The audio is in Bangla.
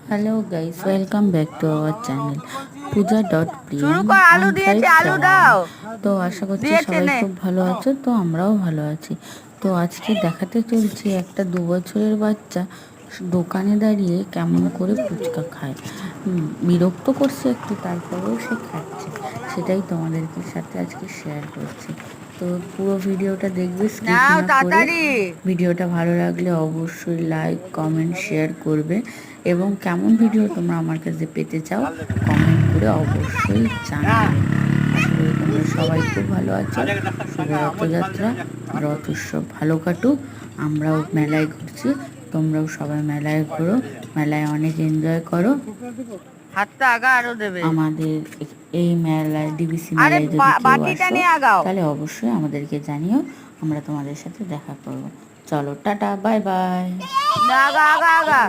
Hello guys, welcome back to our channel Puja dot শুরু প্রিয়ম কর। আলু অন দিয়েছে, আলু 5/7। দাও। তো আশা করছি দিয়েছে সবাই নে। খুব ভালো আছো। তো আমরাও ভালো আছি। তো আজকে দেখাতে চলছি একটা 2 বছরের বাচ্চা দোকানে দাঁড়িয়ে কেমন করে ফুচকা খায়। বিরক্ত করছে একটু, তারপরেও সে খাচ্ছে। সেটাই তোমাদেরকে সাথে আজকে শেয়ার করছি। তো পুরো ভিডিওটা দেখবে, স্কিপ নাও না করে। তাড়াতাড়ি। ভিডিওটা ভালো লাগলে অবশ্যই লাইক, কমেন্ট, শেয়ার করবে। এবং কেমন ভিডিও তোমরা আমার কাছে পেতে চাও কমেন্ট করে অবশ্যই জানাবে। আশা করি তোমরা সবাই খুব ভালো আছো। শুভ রথযাত্রা, রথ উৎসব ভালো কাটুক। আমরাও মেলায় ঘুরছি, তোমরাও সবাই মেলায় ঘোরো, মেলায় অনেক এনজয় করো। হাতটা আগা আরো দেবে। আমাদের এই মেলায়, ডিবিসি আরে মেলায় যদি কেউ বাটিটা আসো নিয়ে আগাও। তাহলে অবশ্যই আমাদেরকে জানিও, আমরা তোমাদের সাথে দেখা করব। চলো টাটা, বাই বাই। আগা আগা আগা।